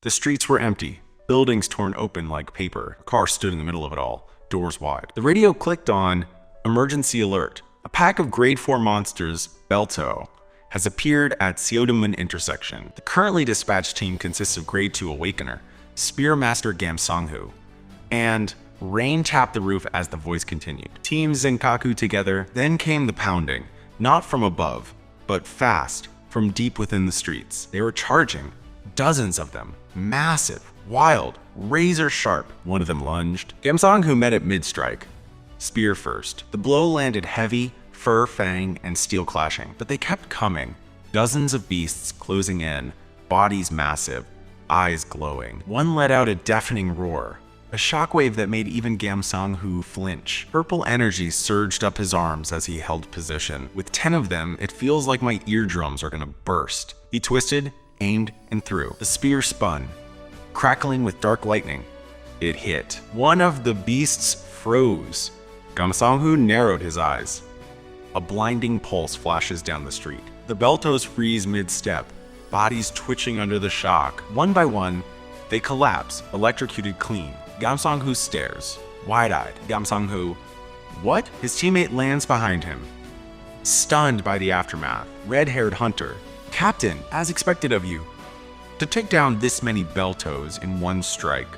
The streets were empty, buildings torn open like paper. A car stood in the middle of it all, doors wide. The radio clicked on emergency alert. A pack of grade 4 monsters, Belto, has appeared at Seodamun intersection. The currently dispatched team consists of grade 2 Awakener, Spearmaster Gam Song-hu, and rain tapped the roof as the voice continued. Team Zenkaku together, then came the pounding, not from above, but fast, from deep within the streets. They were charging, dozens of them, massive, wild, razor sharp. One of them lunged. Gam Song-hu met at mid-strike, spear first. The blow landed heavy, fur, fang, and steel clashing, but they kept coming. Dozens of beasts closing in, bodies massive, eyes glowing. One let out a deafening roar, a shockwave that made even Gam Song-hu flinch. Purple energy surged up his arms as he held position. With 10 of them, it feels like my eardrums are gonna burst. He twisted, aimed, and threw. The spear spun, crackling with dark lightning. It hit. One of the beasts froze. Gam Song-hu narrowed his eyes. A blinding pulse flashes down the street. The Beltos freeze mid-step, bodies twitching under the shock. One by one, they collapse, electrocuted clean. Gam Song-hu stares, wide-eyed. Gam Song-hu, what? His teammate lands behind him, stunned by the aftermath. Red-haired hunter, Captain, as expected of you, to take down this many Beltos in one strike.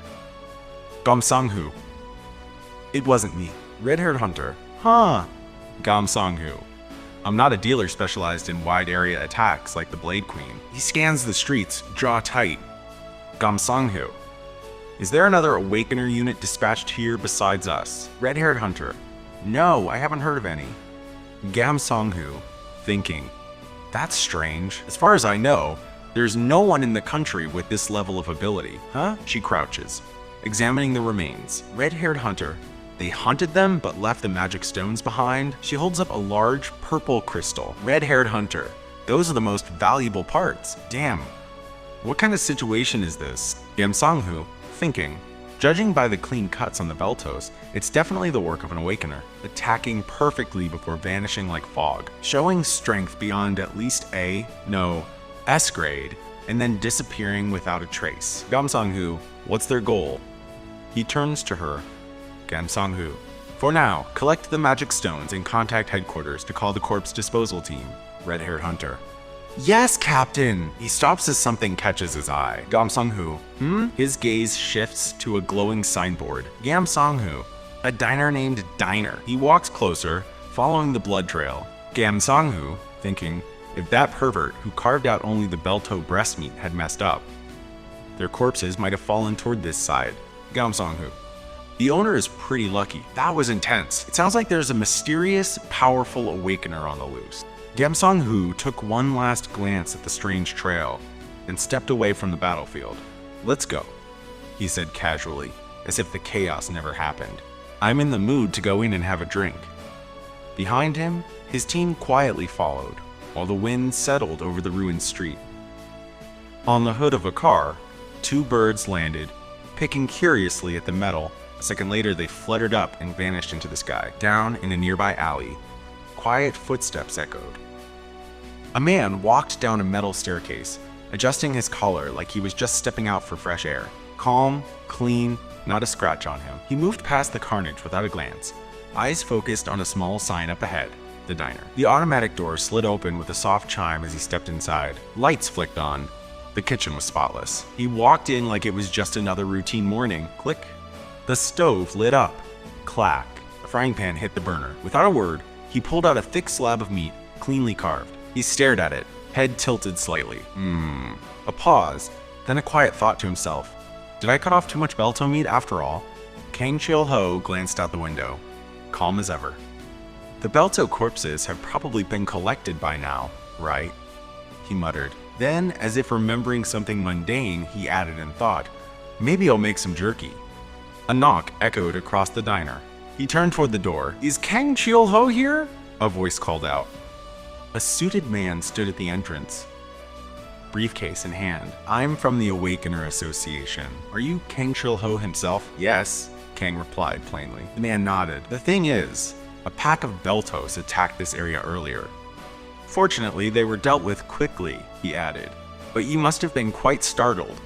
Gam Song-hu, it wasn't me. Red-haired hunter, huh? Gam Song-hu, I'm not a dealer specialized in wide area attacks like the Blade Queen. He scans the streets, jaw tight. Gam Song-hu, is there another Awakener unit dispatched here besides us? Red-haired hunter, no, I haven't heard of any. Gam Song-hu, thinking, that's strange. As far as I know, there's no one in the country with this level of ability. Huh? She crouches, examining the remains. Red-haired hunter, they hunted them but left the magic stones behind. She holds up a large purple crystal. Red-haired hunter, those are the most valuable parts. Damn, what kind of situation is this? Gam Song-hu, thinking, judging by the clean cuts on the Beltos, it's definitely the work of an Awakener, attacking perfectly before vanishing like fog, showing strength beyond at least S grade, and then disappearing without a trace. Gam Song-hu, what's their goal? He turns to her. Gam Song-hu, for now, collect the magic stones and contact headquarters to call the corpse disposal team. Red-haired hunter, yes, Captain! He stops as something catches his eye. Gam Song-hu, His gaze shifts to a glowing signboard. Gam Song-hu, a diner named Diner. He walks closer, following the blood trail. Gam Song-hu, thinking, if that pervert who carved out only the Belto breast meat had messed up, their corpses might have fallen toward this side. Gam Song-hu, the owner is pretty lucky. That was intense. It sounds like there's a mysterious, powerful Awakener on the loose. Gam Song-hu took one last glance at the strange trail and stepped away from the battlefield. Let's go, he said casually, as if the chaos never happened. I'm in the mood to go in and have a drink. Behind him, his team quietly followed, while the wind settled over the ruined street. On the hood of a car, 2 birds landed, picking curiously at the metal. A second later, they fluttered up and vanished into the sky. Down in a nearby alley, quiet footsteps echoed. A man walked down a metal staircase, adjusting his collar like he was just stepping out for fresh air. Calm, clean, not a scratch on him. He moved past the carnage without a glance, eyes focused on a small sign up ahead, the diner. The automatic door slid open with a soft chime as he stepped inside. Lights flicked on. The kitchen was spotless. He walked in like it was just another routine morning. Click. The stove lit up. Clack. A frying pan hit the burner. Without a word, he pulled out a thick slab of meat, cleanly carved. He stared at it, head tilted slightly. A pause, then a quiet thought to himself. Did I cut off too much Belto meat after all? Kang Cheol-ho glanced out the window, calm as ever. The Belto corpses have probably been collected by now, right? He muttered. Then, as if remembering something mundane, he added in thought, maybe I'll make some jerky. A knock echoed across the diner. He turned toward the door. Is Kang Cheol-ho here? A voice called out. A suited man stood at the entrance, briefcase in hand. I'm from the Awakener Association. Are you Kang Cheol-ho himself? Yes, Kang replied plainly. The man nodded. The thing is, a pack of Beltos attacked this area earlier. Fortunately, they were dealt with quickly, he added. But you must have been quite startled.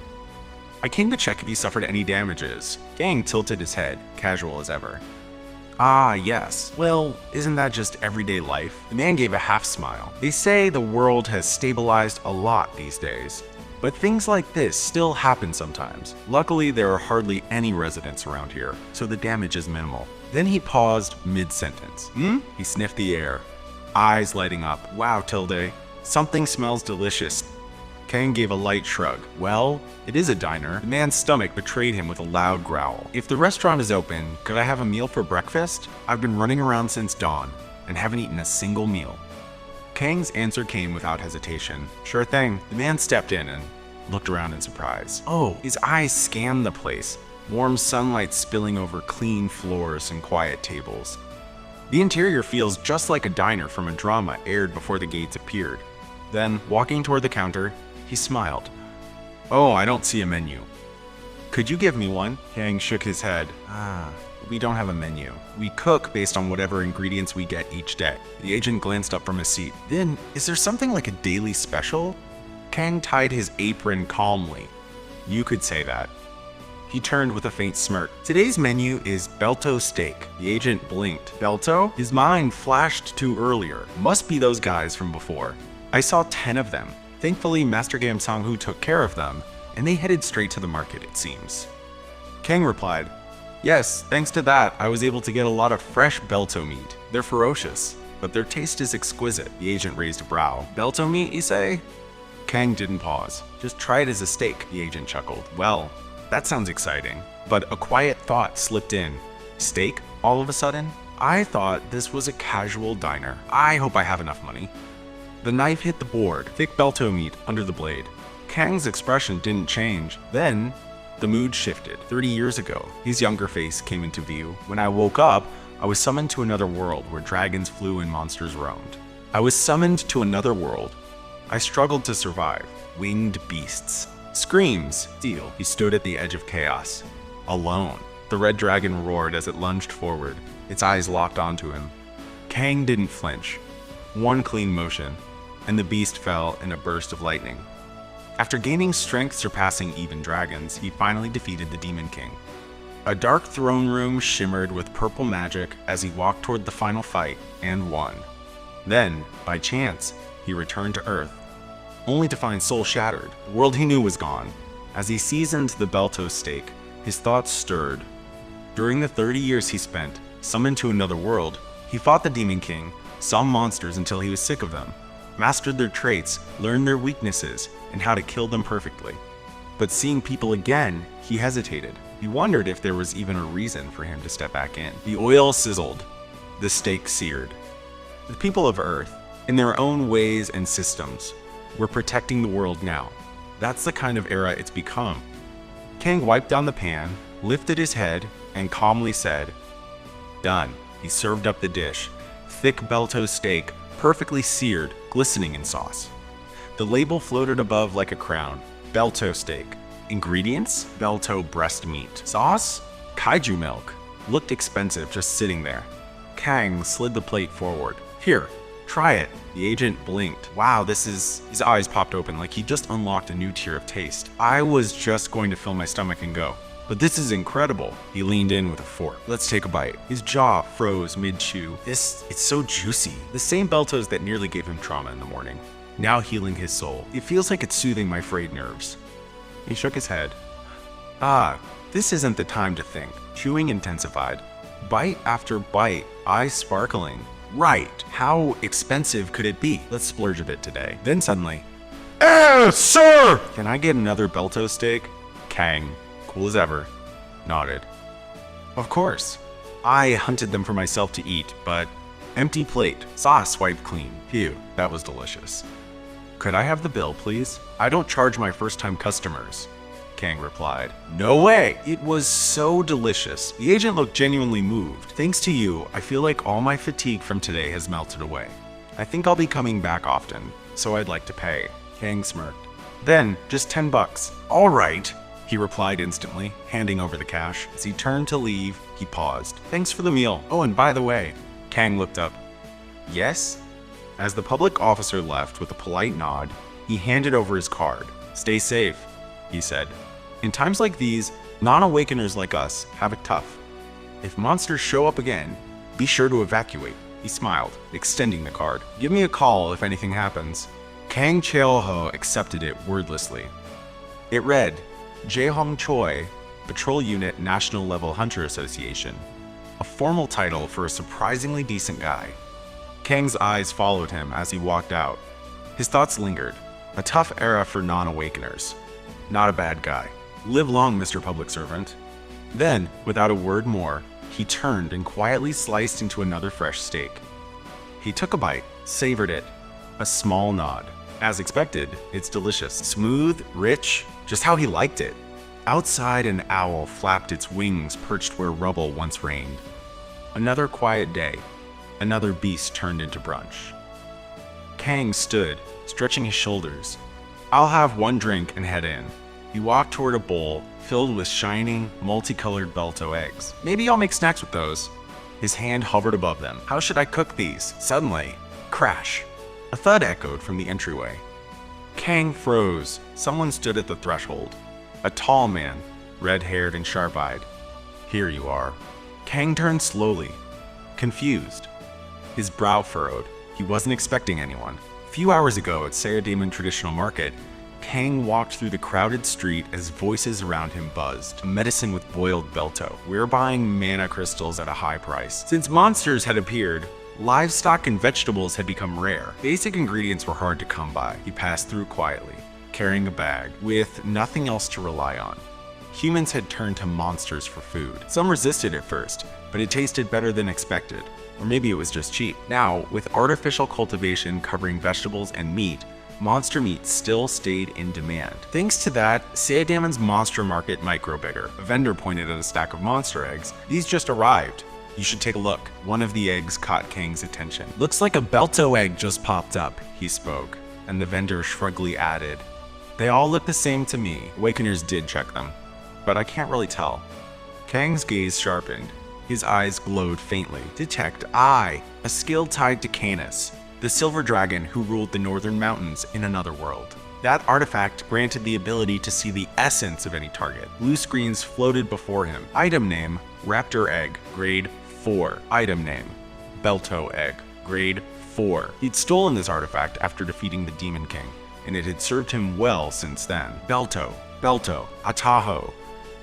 I came to check if he suffered any damages. Kang tilted his head, casual as ever. Ah, yes. Well, isn't that just everyday life? The man gave a half smile. They say the world has stabilized a lot these days. But things like this still happen sometimes. Luckily, there are hardly any residents around here, so the damage is minimal. Then he paused mid-sentence. He sniffed the air, eyes lighting up. Wow, Tilde, something smells delicious. Kang gave a light shrug. Well, it is a diner. The man's stomach betrayed him with a loud growl. If the restaurant is open, could I have a meal for breakfast? I've been running around since dawn and haven't eaten a single meal. Kang's answer came without hesitation. Sure thing. The man stepped in and looked around in surprise. Oh, his eyes scanned the place. Warm sunlight spilling over clean floors and quiet tables. The interior feels just like a diner from a drama aired before the gates appeared. Then, walking toward the counter, he smiled. Oh, I don't see a menu. Could you give me one? Kang shook his head. We don't have a menu. We cook based on whatever ingredients we get each day. The agent glanced up from his seat. Then, is there something like a daily special? Kang tied his apron calmly. You could say that. He turned with a faint smirk. Today's menu is Belto steak. The agent blinked. Belto? His mind flashed to earlier. Must be those guys from before. I saw 10 of them. Thankfully, Master Gam Sang-hoo took care of them, and they headed straight to the market, it seems. Kang replied, yes, thanks to that, I was able to get a lot of fresh Belto meat. They're ferocious, but their taste is exquisite. The agent raised a brow. Belto meat, you say? Kang didn't pause. Just try it as a steak, the agent chuckled. Well, that sounds exciting. But a quiet thought slipped in. Steak, all of a sudden? I thought this was a casual diner. I hope I have enough money. The knife hit the board, thick Belto meat under the blade. Kang's expression didn't change. Then, the mood shifted. 30 years ago, his younger face came into view. When I woke up, I was summoned to another world where dragons flew and monsters roamed. I was summoned to another world. I struggled to survive. Winged beasts. Screams. Steel. He stood at the edge of chaos. Alone. The red dragon roared as it lunged forward. Its eyes locked onto him. Kang didn't flinch. One clean motion, and the beast fell in a burst of lightning. After gaining strength surpassing even dragons, he finally defeated the Demon King. A dark throne room shimmered with purple magic as he walked toward the final fight and won. Then, by chance, he returned to Earth, only to find Soul shattered. The world he knew was gone. As he seasoned the Belto steak, his thoughts stirred. During the 30 years he spent, summoned to another world, he fought the Demon King, saw monsters until he was sick of them, mastered their traits, learned their weaknesses, and how to kill them perfectly. But seeing people again, he hesitated. He wondered if there was even a reason for him to step back in. The oil sizzled, the steak seared. The people of Earth, in their own ways and systems, were protecting the world now. That's the kind of era it's become. Kang wiped down the pan, lifted his head, and calmly said, "Done." He served up the dish. Thick Belto steak, perfectly seared, glistening in sauce. The label floated above like a crown. Belto steak. Ingredients? Belto breast meat. Sauce? Kaiju milk. Looked expensive just sitting there. Kang slid the plate forward. Here, try it. The agent blinked. Wow, this is... His eyes popped open like he just unlocked a new tier of taste. I was just going to fill my stomach and go. But this is incredible. He leaned in with a fork. Let's take a bite. His jaw froze mid-chew. It's so juicy. The same Beltos that nearly gave him trauma in the morning. Now healing his soul. It feels like it's soothing my frayed nerves. He shook his head. This isn't the time to think. Chewing intensified. Bite after bite, eyes sparkling. Right, how expensive could it be? Let's splurge a bit today. Then suddenly, sir! Can I get another Belto steak? Kang, cool as ever, nodded. Of course. I hunted them for myself to eat, but empty plate, sauce wiped clean. Phew, that was delicious. Could I have the bill, please? I don't charge my first-time customers, Kang replied. No way! It was so delicious. The agent looked genuinely moved. Thanks to you, I feel like all my fatigue from today has melted away. I think I'll be coming back often, so I'd like to pay. Kang smirked. Then, just $10. All right, he replied instantly, handing over the cash. As he turned to leave, he paused. Thanks for the meal. Oh, and by the way, Kang looked up. Yes? As the public officer left with a polite nod, he handed over his card. Stay safe, he said. In times like these, non-awakeners like us have it tough. If monsters show up again, be sure to evacuate. He smiled, extending the card. Give me a call if anything happens. Kang Cheol-ho accepted it wordlessly. It read, Jaehong Choi, Patrol Unit National Level Hunter Association. A formal title for a surprisingly decent guy. Kang's eyes followed him as he walked out. His thoughts lingered. A tough era for non-awakeners. Not a bad guy. Live long, Mr. Public Servant. Then, without a word more, he turned and quietly sliced into another fresh steak. He took a bite, savored it. A small nod. As expected, it's delicious. Smooth, rich, just how he liked it. Outside, an owl flapped its wings perched where rubble once reigned. Another quiet day. Another beast turned into brunch. Kang stood, stretching his shoulders. I'll have one drink and head in. He walked toward a bowl filled with shining, multicolored Belto eggs. Maybe I'll make snacks with those. His hand hovered above them. How should I cook these? Suddenly, crash. A thud echoed from the entryway. Kang froze. Someone stood at the threshold. A tall man, red-haired and sharp-eyed. Here you are. Kang turned slowly, confused. His brow furrowed. He wasn't expecting anyone. A few hours ago at Seodaemun Traditional Market, Kang walked through the crowded street as voices around him buzzed. Medicine with boiled Belto. We're buying mana crystals at a high price. Since monsters had appeared, livestock and vegetables had become rare. Basic ingredients were hard to come by. He passed through quietly, carrying a bag, with nothing else to rely on. Humans had turned to monsters for food. Some resisted at first, but it tasted better than expected. Or maybe it was just cheap. Now, with artificial cultivation covering vegetables and meat, monster meat still stayed in demand. Thanks to that, Seodaemun's monster market might grow bigger. A vendor pointed at a stack of monster eggs. These just arrived. You should take a look. One of the eggs caught Kang's attention. Looks like a Belto egg just popped up, he spoke, and the vendor shrugly added, they all look the same to me. Awakeners did check them, but I can't really tell. Kang's gaze sharpened. His eyes glowed faintly. Detect I, a skill tied to Canis, the silver dragon who ruled the northern mountains in another world. That artifact granted the ability to see the essence of any target. Blue screens floated before him. Item name, Raptor Egg, grade 4. Item name, Belto Egg, grade 4. He'd stolen this artifact after defeating the Demon King, and it had served him well since then. Belto, Ataho,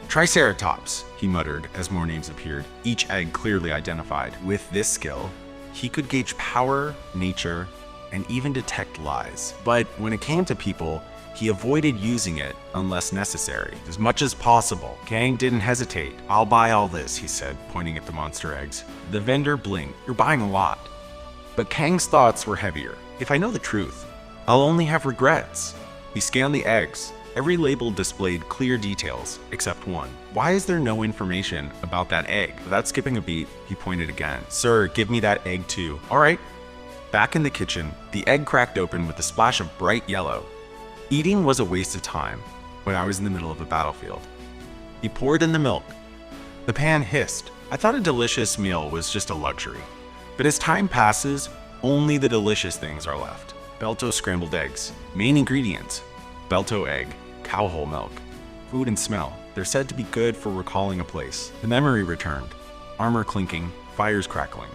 Triceratops, he muttered as more names appeared, each egg clearly identified. With this skill, he could gauge power, nature, and even detect lies. But when it came to people, he avoided using it unless necessary, as much as possible. Kang didn't hesitate. I'll buy all this, he said, pointing at the monster eggs. The vendor blinked. You're buying a lot. But Kang's thoughts were heavier. If I know the truth, I'll only have regrets. He scanned the eggs. Every label displayed clear details, except one. Why is there no information about that egg? Without skipping a beat, he pointed again. Sir, give me that egg too. All right. Back in the kitchen, the egg cracked open with a splash of bright yellow. Eating was a waste of time when I was in the middle of a battlefield. He poured in the milk. The pan hissed. I thought a delicious meal was just a luxury. But as time passes, only the delicious things are left. Belto scrambled eggs. Main ingredients, Belto egg, cow whole milk. Food and smell. They're said to be good for recalling a place. The memory returned. Armor clinking, fires crackling.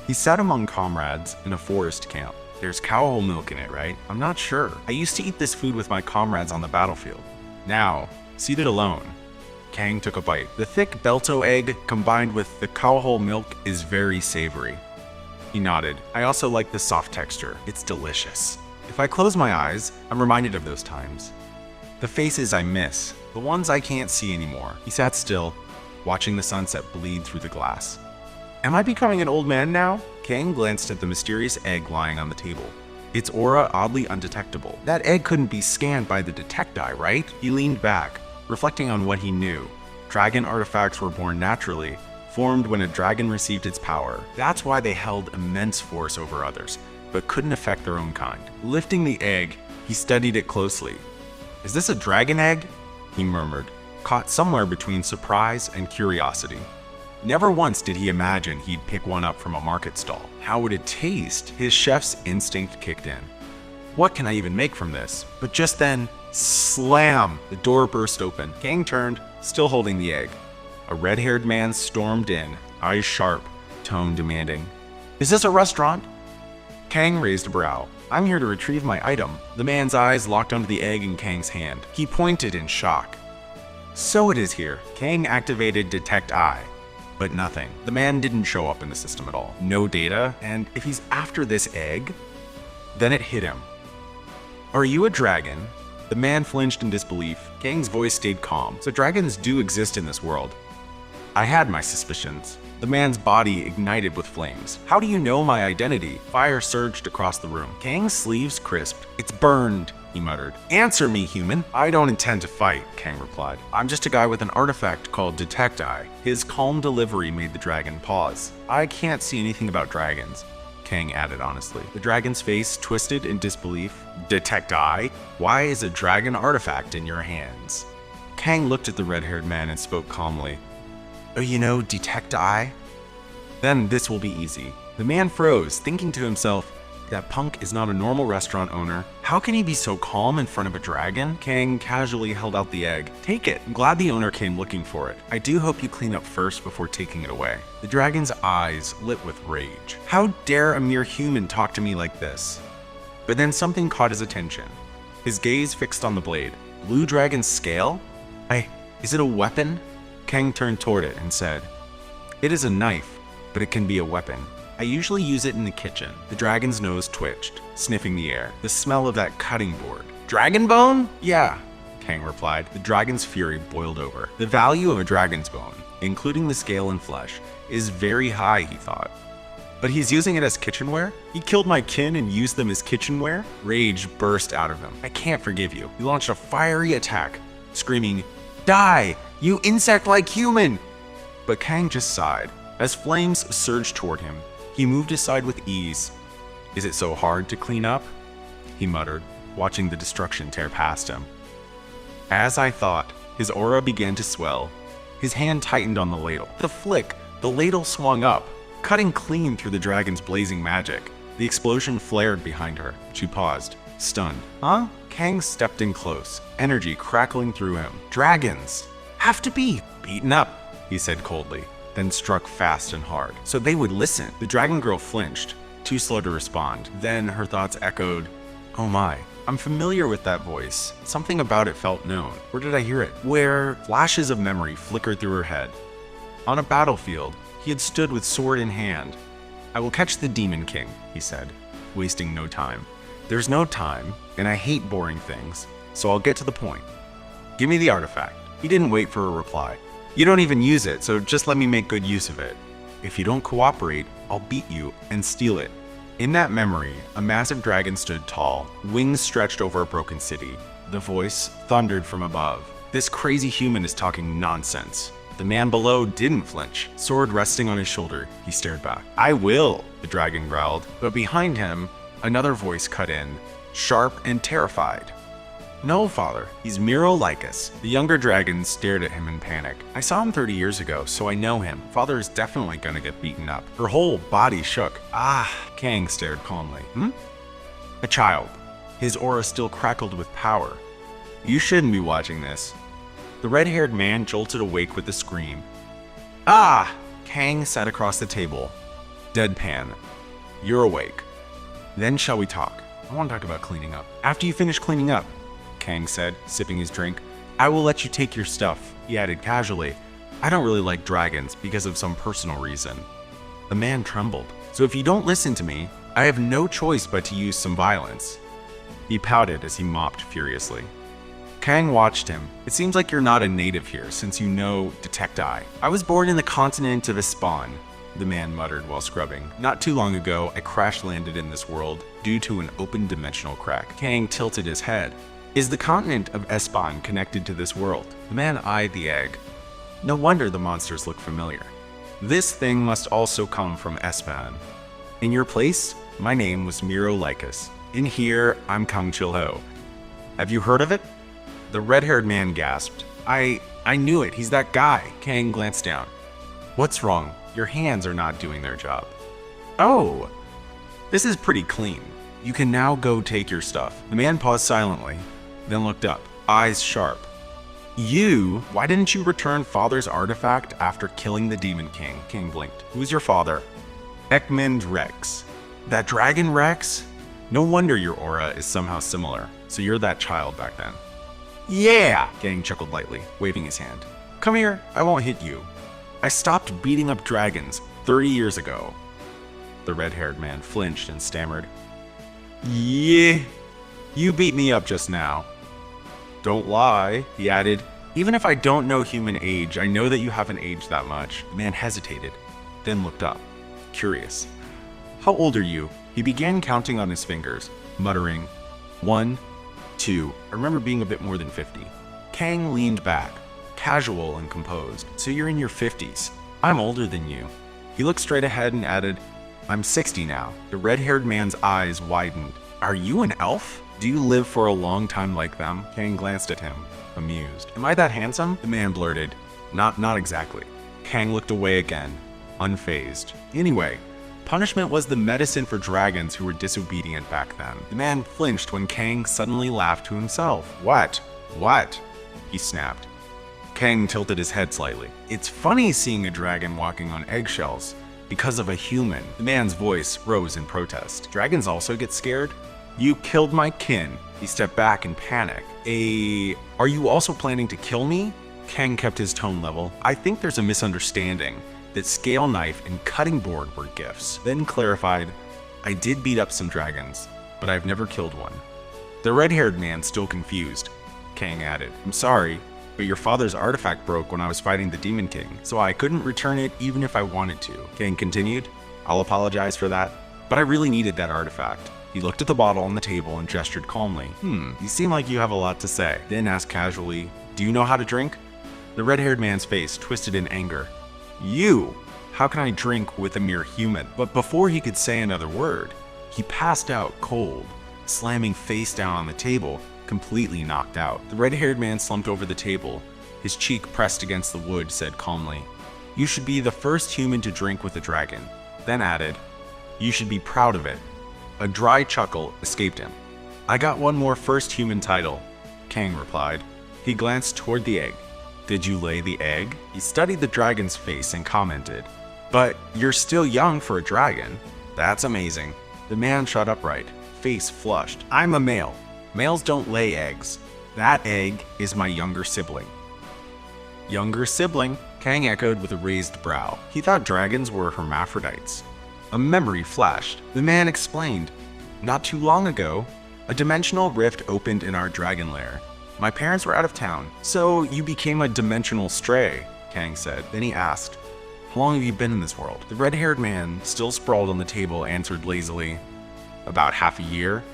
He sat among comrades in a forest camp. There's cow whole milk in it, right? I'm not sure. I used to eat this food with my comrades on the battlefield. Now, seated alone, Kang took a bite. The thick Belto egg combined with the cow whole milk is very savory. He nodded. I also like the soft texture. It's delicious. If I close my eyes, I'm reminded of those times. The faces I miss, the ones I can't see anymore. He sat still, watching the sunset bleed through the glass. Am I becoming an old man now? Kang glanced at the mysterious egg lying on the table. Its aura oddly undetectable. That egg couldn't be scanned by the detect eye, right? He leaned back, reflecting on what he knew. Dragon artifacts were born naturally, formed when a dragon received its power. That's why they held immense force over others, but couldn't affect their own kind. Lifting the egg, he studied it closely. Is this a dragon egg? He murmured, caught somewhere between surprise and curiosity. Never once did he imagine he'd pick one up from a market stall. How would it taste? His chef's instinct kicked in. What can I even make from this? But just then, Slam! The door burst open. Kang turned, still holding the egg. A red-haired man stormed in, eyes sharp, tone demanding. "Is this a restaurant?" Kang raised a brow. "I'm here to retrieve my item." The man's eyes locked onto the egg in Kang's hand. He pointed in shock. "So it is here." Kang activated Detect Eye, but nothing. The man didn't show up in the system at all. No data, and if he's after this egg, then it hit him. "Are you a dragon?" The man flinched in disbelief. Kang's voice stayed calm. "So dragons do exist in this world." "I had my suspicions." The man's body ignited with flames. "How do you know my identity?" Fire surged across the room. Kang's sleeves crisped. "It's burned," he muttered. "Answer me, human." "I don't intend to fight," Kang replied. "I'm just a guy with an artifact called Detect Eye." His calm delivery made the dragon pause. "I can't see anything about dragons," Kang added honestly. The dragon's face twisted in disbelief. "Detect Eye? Why is a dragon artifact in your hands?" Kang looked at the red-haired man and spoke calmly. "Oh, you know, Detect Eye? Then this will be easy." The man froze, thinking to himself, that punk is not a normal restaurant owner. How can he be so calm in front of a dragon? Kang casually held out the egg. "Take it. I'm glad the owner came looking for it. I do hope you clean up first before taking it away." The dragon's eyes lit with rage. How dare a mere human talk to me like this? But then something caught his attention. His gaze fixed on the blade. Blue dragon's scale? Is it a weapon? Kang turned toward it and said, "It is a knife, but it can be a weapon. I usually use it in the kitchen." The dragon's nose twitched, sniffing the air. The smell of that cutting board. "Dragon bone?" "Yeah," Kang replied. The dragon's fury boiled over. The value of a dragon's bone, including the scale and flesh, is very high, he thought. But he's using it as kitchenware? He killed my kin and used them as kitchenware? Rage burst out of him. "I can't forgive you." He launched a fiery attack, screaming, "Die, you insect-like human!" But Kang just sighed. As flames surged toward him, he moved aside with ease. "Is it so hard to clean up?" he muttered, watching the destruction tear past him. As I thought, his aura began to swell. His hand tightened on the ladle. With a flick, the ladle swung up, cutting clean through the dragon's blazing magic. The explosion flared behind her. She paused, stunned. "Huh?" Kang stepped in close, energy crackling through him. "Dragons have to be beaten up," he said coldly, then struck fast and hard. "So they would listen." The dragon girl flinched, too slow to respond. Then her thoughts echoed, "Oh my, I'm familiar with that voice. Something about it felt known. Where did I hear it? Where?" Flashes of memory flickered through her head. On a battlefield, he had stood with sword in hand. "I will catch the Demon King," he said, wasting no time. "There's no time, and I hate boring things, so I'll get to the point. Give me the artifact." He didn't wait for a reply. "You don't even use it, so just let me make good use of it. If you don't cooperate, I'll beat you and steal it." In that memory, a massive dragon stood tall, wings stretched over a broken city. The voice thundered from above. "This crazy human is talking nonsense." The man below didn't flinch. Sword resting on his shoulder, he stared back. "I will," the dragon growled. But behind him, another voice cut in, sharp and terrified. "No, father, he's Lycus." The younger dragon stared at him in panic. "I saw him 30 years ago, so I know him. Father is definitely gonna get beaten up." Her whole body shook. "Ah," Kang stared calmly. A child. His aura still crackled with power. "You shouldn't be watching this." The red-haired man jolted awake with a scream. "Ah!" Kang sat across the table. Deadpan. "You're awake. Then shall we talk? I want to talk about cleaning up." "After you finish cleaning up," Kang said, sipping his drink, "I will let you take your stuff." He added casually, "I don't really like dragons because of some personal reason." The man trembled. "So if you don't listen to me, I have no choice but to use some violence." He pouted as he mopped furiously. Kang watched him. "It seems like you're not a native here, since you know Detect Eye." "I was born in the continent of Espan," the man muttered while scrubbing. "Not too long ago, I crash-landed in this world due to an open dimensional crack." Kang tilted his head. "Is the continent of Espan connected to this world?" The man eyed the egg. No wonder the monsters look familiar. "This thing must also come from Espan. In your place, my name was Lycus. In here, I'm Kang Cheol-ho. Have you heard of it?" The red-haired man gasped. I knew it. He's that guy." Kang glanced down. "What's wrong? Your hands are not doing their job." "Oh, this is pretty clean. You can now go take your stuff." The man paused silently, then looked up. eyes sharp. Why didn't you return father's artifact after killing the Demon King? King blinked. Who's your father? Ekmund Rex. That dragon Rex? No wonder your aura is somehow similar. So you're that child back then. Yeah! Kang chuckled lightly, waving his hand. Come here, I won't hit you. I stopped beating up dragons 30 years ago. The red-haired man flinched and stammered. Yeah, you beat me up just now. Don't lie, he added. Even if I don't know human age, I know that you haven't aged that much. The man hesitated, then looked up, curious. How old are you? He began counting on his fingers, muttering, 1, 2. I remember being a bit more than 50. Kang leaned back, casual and composed. So you're in your 50s. I'm older than you. He looked straight ahead and added, I'm 60 now. The red-haired man's eyes widened. Are you an elf? Do you live for a long time like them? Kang glanced at him, amused. Am I that handsome? The man blurted. Not exactly. Kang looked away again, unfazed. Anyway, punishment was the medicine for dragons who were disobedient back then. The man flinched when Kang suddenly laughed to himself. What? He snapped. Kang tilted his head slightly. It's funny seeing a dragon walking on eggshells because of a human. The man's voice rose in protest. Dragons also get scared? You killed my kin. He stepped back in panic. Are you also planning to kill me? Kang kept his tone level. I think there's a misunderstanding that scale knife and cutting board were gifts. Then clarified, I did beat up some dragons, but I've never killed one. The red-haired man still confused. Kang added, I'm sorry, but your father's artifact broke when I was fighting the Demon King, so I couldn't return it even if I wanted to. Kang continued, I'll apologize for that, but I really needed that artifact. He looked at the bottle on the table and gestured calmly. You seem like you have a lot to say. Then asked casually, do you know how to drink? The red-haired man's face twisted in anger. How can I drink with a mere human? But before he could say another word, he passed out cold, slamming face down on the table, completely knocked out. The red-haired man slumped over the table, his cheek pressed against the wood, said calmly, you should be the first human to drink with a dragon. Then added, you should be proud of it. A dry chuckle escaped him. I got one more first human title, Kang replied. He glanced toward the egg. Did you lay the egg? He studied the dragon's face and commented, but you're still young for a dragon. That's amazing. The man shot upright, face flushed. I'm a male. Males don't lay eggs. That egg is my younger sibling. Younger sibling? Kang echoed with a raised brow. He thought dragons were hermaphrodites. A memory flashed. The man explained, not too long ago, a dimensional rift opened in our dragon lair. My parents were out of town, so you became a dimensional stray, Kang said. Then he asked, how long have you been in this world? The red-haired man, still sprawled on the table, answered lazily, about half a year.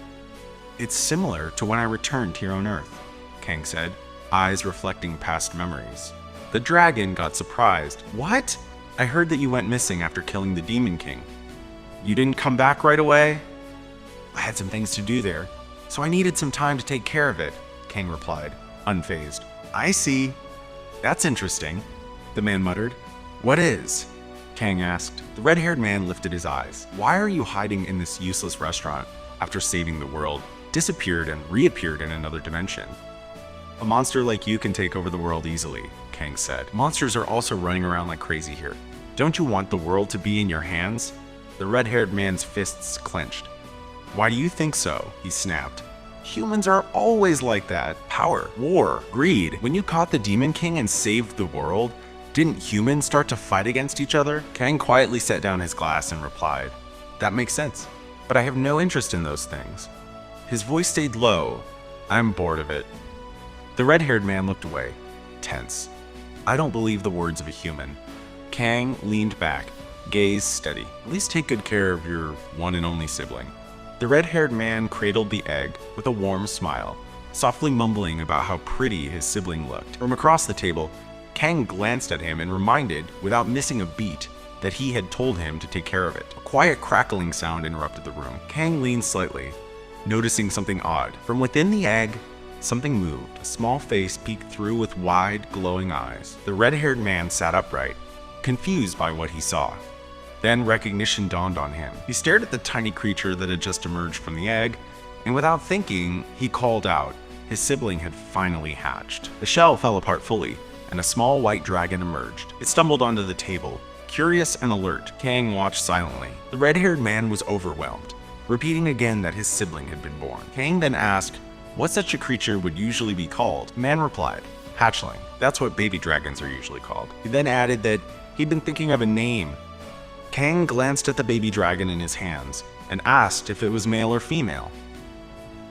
It's similar to when I returned here on Earth, Kang said, eyes reflecting past memories. The dragon got surprised. What? I heard that you went missing after killing the Demon King. You didn't come back right away? I had some things to do there, so I needed some time to take care of it, Kang replied, unfazed. I see. That's interesting, the man muttered. What is? Kang asked. The red-haired man lifted his eyes. Why are you hiding in this useless restaurant after saving the world, disappeared and reappeared in another dimension? A monster like you can take over the world easily, Kang said. Monsters are also running around like crazy here. Don't you want the world to be in your hands? The red-haired man's fists clenched. Why do you think so? He snapped. Humans are always like that. Power, war, greed. When you caught the Demon King and saved the world, didn't humans start to fight against each other? Kang quietly set down his glass and replied, that makes sense, but I have no interest in those things. His voice stayed low. I'm bored of it. The red-haired man looked away, tense. I don't believe the words of a human. Kang leaned back, gaze steady. At least take good care of your one and only sibling. The red-haired man cradled the egg with a warm smile, softly mumbling about how pretty his sibling looked. From across the table, Kang glanced at him and reminded, without missing a beat, that he had told him to take care of it. A quiet crackling sound interrupted the room. Kang leaned slightly, noticing something odd. From within the egg, something moved. A small face peeked through with wide, glowing eyes. The red-haired man sat upright, confused by what he saw. Then recognition dawned on him. He stared at the tiny creature that had just emerged from the egg, and without thinking, he called out, His sibling had finally hatched. The shell fell apart fully, and a small white dragon emerged. It stumbled onto the table. Curious and alert, Kang watched silently. The red-haired man was overwhelmed, repeating again that his sibling had been born. Kang then asked what such a creature would usually be called. The man replied, hatchling. That's what baby dragons are usually called. He then added that he'd been thinking of a name. Kang glanced at the baby dragon in his hands and asked if it was male or female.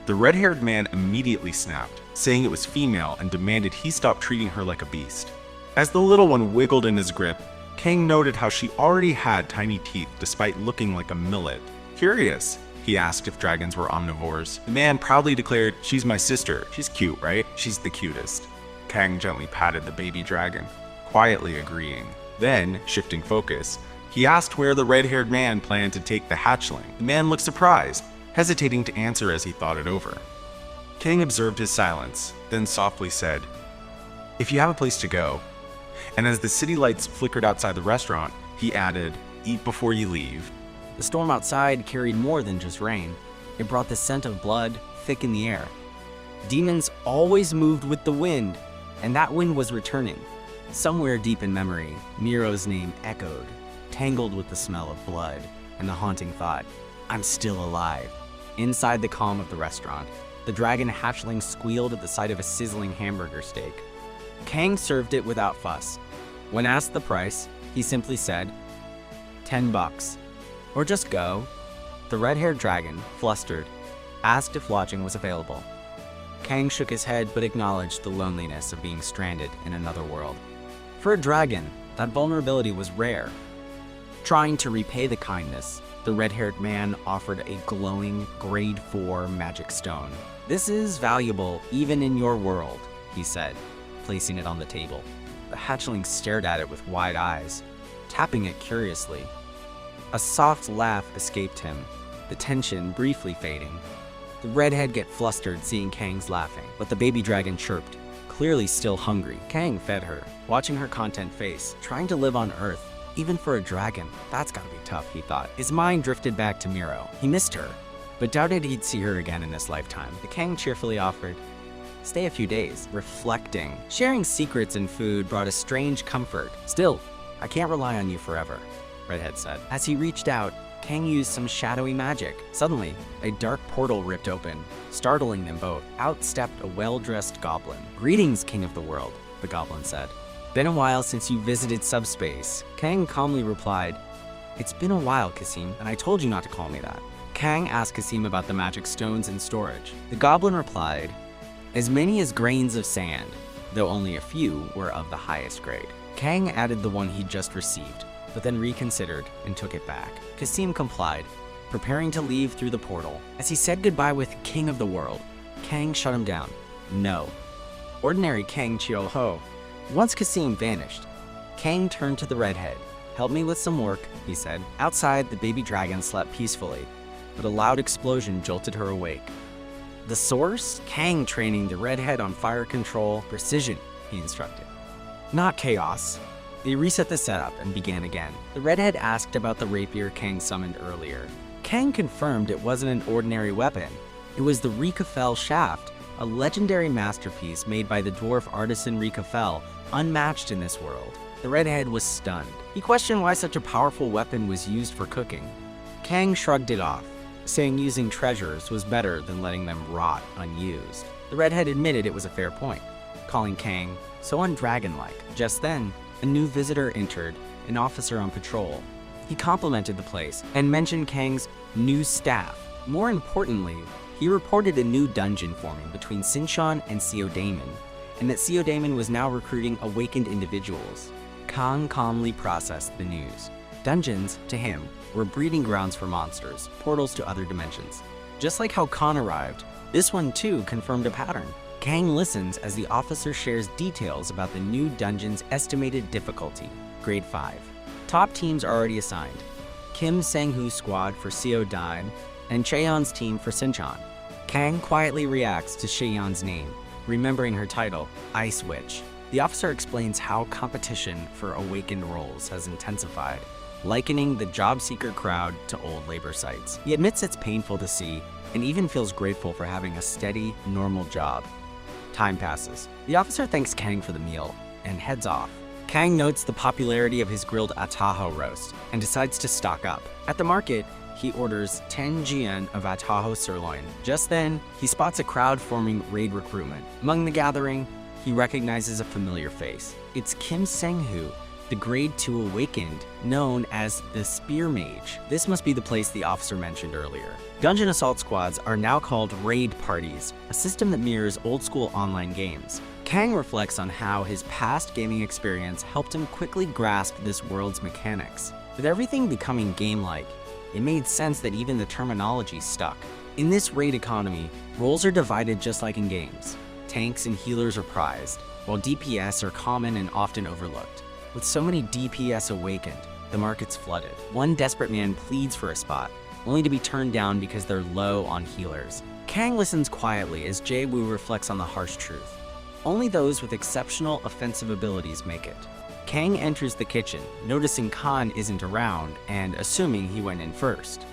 The red-haired man immediately snapped, saying it was female and demanded he stop treating her like a beast. As the little one wiggled in his grip, Kang noted how she already had tiny teeth despite looking like a millet. Curious, he asked if dragons were omnivores. The man proudly declared, "She's my sister. She's cute, right? She's the cutest." Kang gently patted the baby dragon, quietly agreeing. Then, shifting focus, he asked where the red-haired man planned to take the hatchling. The man looked surprised, hesitating to answer as he thought it over. Kang observed his silence, then softly said, "If you have a place to go." And as the city lights flickered outside the restaurant, he added, "Eat before you leave." The storm outside carried more than just rain. It brought the scent of blood thick in the air. Demons always moved with the wind, and that wind was returning. Somewhere deep in memory, Miro's name echoed, tangled with the smell of blood and the haunting thought, "I'm still alive." Inside the calm of the restaurant, the dragon hatchling squealed at the sight of a sizzling hamburger steak. Kang served it without fuss. When asked the price, he simply said, $10, or just go. The red-haired dragon, flustered, asked if lodging was available. Kang shook his head but acknowledged the loneliness of being stranded in another world. For a dragon, that vulnerability was rare. Trying to repay the kindness, the red-haired man offered a glowing grade 4 magic stone. "This is valuable even in your world," he said, placing it on the table. The hatchling stared at it with wide eyes, tapping it curiously. A soft laugh escaped him, the tension briefly fading. The redhead get flustered seeing Kang's laughing, but the baby dragon chirped, clearly still hungry. Kang fed her, watching her content face, trying to live on Earth. Even for a dragon, that's gotta be tough, he thought. His mind drifted back to Miro. He missed her, but doubted he'd see her again in this lifetime. The Kang cheerfully offered, "Stay a few days," reflecting. Sharing secrets and food brought a strange comfort. "Still, I can't rely on you forever," Redhead said. As he reached out, Kang used some shadowy magic. Suddenly, a dark portal ripped open, startling them both. Out stepped a well-dressed goblin. "Greetings, King of the World," the goblin said. "Been a while since you visited subspace." Kang calmly replied, "It's been a while, Kasim, and I told you not to call me that." Kang asked Kasim about the magic stones in storage. The goblin replied, "As many as grains of sand, though only a few were of the highest grade." Kang added the one he'd just received, but then reconsidered and took it back. Kasim complied, preparing to leave through the portal. As he said goodbye with King of the World, Kang shut him down. "No." Ordinary Kang Cheol-ho. Once Kasim vanished, Kang turned to the redhead. "Help me with some work," he said. Outside, the baby dragon slept peacefully, but a loud explosion jolted her awake. The source? Kang training the redhead on fire control. Precision, he instructed. Not chaos. They reset the setup and began again. The redhead asked about the rapier Kang summoned earlier. Kang confirmed it wasn't an ordinary weapon. It was the Rikafel shaft, a legendary masterpiece made by the dwarf artisan Rikafel, unmatched in this world. The redhead was stunned. He questioned why such a powerful weapon was used for cooking. Kang shrugged it off, saying using treasures was better than letting them rot unused. The redhead admitted it was a fair point, calling Kang so undragon-like. Just then, a new visitor entered, an officer on patrol. He complimented the place and mentioned Kang's new staff. More importantly, he reported a new dungeon forming between Sinchon and Seodaemon, and that Seodaemon was now recruiting awakened individuals. Kang calmly processed the news. Dungeons, to him, were breeding grounds for monsters, portals to other dimensions. Just like how Khan arrived, this one too confirmed a pattern. Kang listens as the officer shares details about the new dungeon's estimated difficulty, grade 5. Top teams are already assigned. Kim Sang-hoo's squad for Seodaemon and Cheon's team for Sinchon. Kang quietly reacts to Cheon's name, remembering her title, Ice Witch. The officer explains how competition for awakened roles has intensified, likening the job seeker crowd to old labor sites. He admits it's painful to see and even feels grateful for having a steady, normal job. Time passes. The officer thanks Kang for the meal and heads off. Kang notes the popularity of his grilled ataho roast and decides to stock up. At the market, he orders 10 GN of ataho sirloin. Just then, he spots a crowd forming raid recruitment. Among the gathering, he recognizes a familiar face. It's Kim Sang-hoo, the Grade 2 Awakened, known as the Spear Mage. This must be the place the officer mentioned earlier. Dungeon Assault Squads are now called raid parties, a system that mirrors old-school online games. Kang reflects on how his past gaming experience helped him quickly grasp this world's mechanics. With everything becoming game-like, it made sense that even the terminology stuck. In this raid economy, roles are divided just like in games. Tanks and healers are prized, while DPS are common and often overlooked. With so many DPS awakened, the market's flooded. One desperate man pleads for a spot, only to be turned down because they're low on healers. Kang listens quietly as Jae-woo reflects on the harsh truth. Only those with exceptional offensive abilities make it. Kang enters the kitchen, noticing Khan isn't around and assuming he went in first.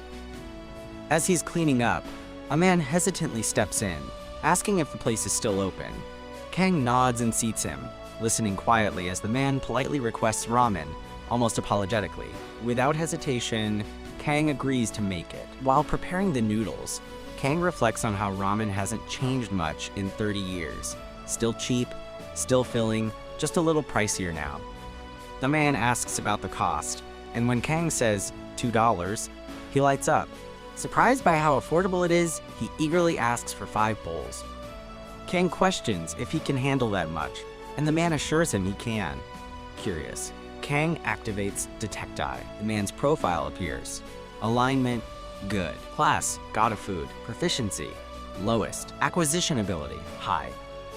As he's cleaning up, a man hesitantly steps in, asking if the place is still open. Kang nods and seats him, listening quietly as the man politely requests ramen, almost apologetically. Without hesitation, Kang agrees to make it. While preparing the noodles, Kang reflects on how ramen hasn't changed much in 30 years. Still cheap, still filling, just a little pricier now. The man asks about the cost, and when Kang says $2, he lights up. Surprised by how affordable it is, he eagerly asks for 5 bowls. Kang questions if he can handle that much, and the man assures him he can. Curious, Kang activates Detect Eye. The man's profile appears. Alignment, good. Class, God of Food. Proficiency, lowest. Acquisition ability, high.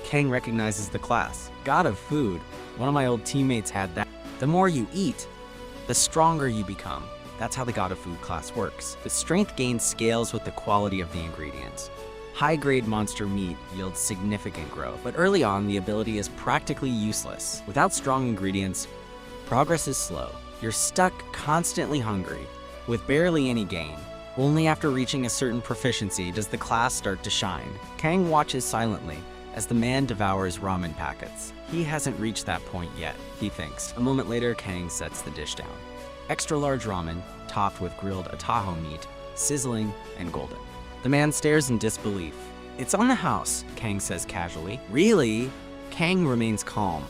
Kang recognizes the class. God of Food. One of my old teammates had that. The more you eat, the stronger you become. That's how the God of Food class works. The strength gain scales with the quality of the ingredients. High-grade monster meat yields significant growth, but early on, the ability is practically useless. Without strong ingredients, progress is slow. You're stuck constantly hungry, with barely any gain. Only after reaching a certain proficiency does the class start to shine. Kang watches silently as the man devours ramen packets. He hasn't reached that point yet, he thinks. A moment later, Kang sets the dish down. Extra large ramen, topped with grilled ataho meat, sizzling and golden. The man stares in disbelief. It's on the house, Kang says casually. Really? Kang remains calm.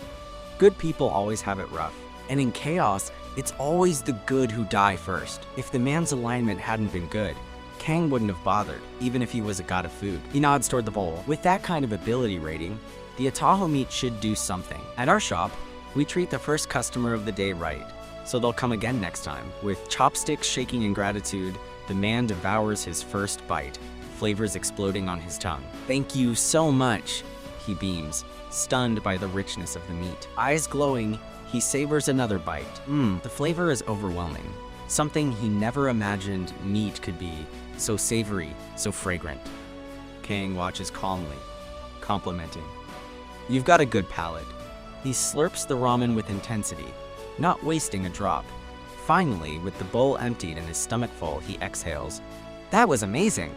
Good people always have it rough. And in chaos, it's always the good who die first. If the man's alignment hadn't been good, Kang wouldn't have bothered, even if he was a god of food. He nods toward the bowl. With that kind of ability rating, the ataho meat should do something. At our shop, we treat the first customer of the day right, so they'll come again next time. With chopsticks shaking in gratitude, the man devours his first bite, flavors exploding on his tongue. Thank you so much, he beams, stunned by the richness of the meat. Eyes glowing, he savors another bite. The flavor is overwhelming. Something he never imagined meat could be, so savory, so fragrant. Kang watches calmly, complimenting. You've got a good palate. He slurps the ramen with intensity, not wasting a drop. Finally, with the bowl emptied and his stomach full, he exhales. That was amazing.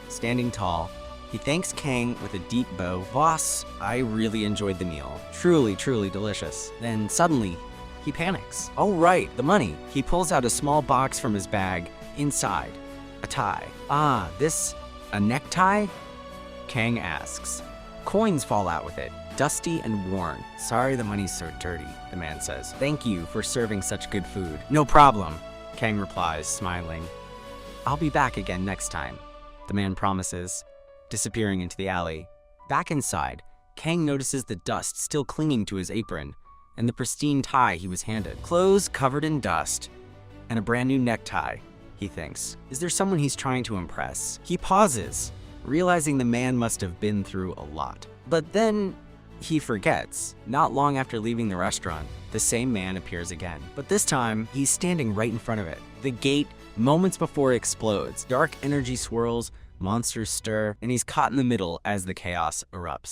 Standing tall, he thanks Kang with a deep bow. Boss, I really enjoyed the meal. Truly, truly delicious. Then suddenly, he panics. Oh right, the money. He pulls out a small box from his bag. Inside, a tie. Ah, this, a necktie? Kang asks. Coins fall out with it, dusty and worn. Sorry the money's so dirty, the man says. Thank you for serving such good food. No problem, Kang replies, smiling. I'll be back again next time, the man promises, disappearing into the alley. Back inside, Kang notices the dust still clinging to his apron and the pristine tie he was handed. Clothes covered in dust and a brand new necktie, he thinks. Is there someone he's trying to impress? He pauses, realizing the man must have been through a lot. But then he forgets. Not long after leaving the restaurant, the same man appears again. But this time, he's standing right in front of it. The gate, moments before it explodes. Dark energy swirls, monsters stir, and he's caught in the middle as the chaos erupts.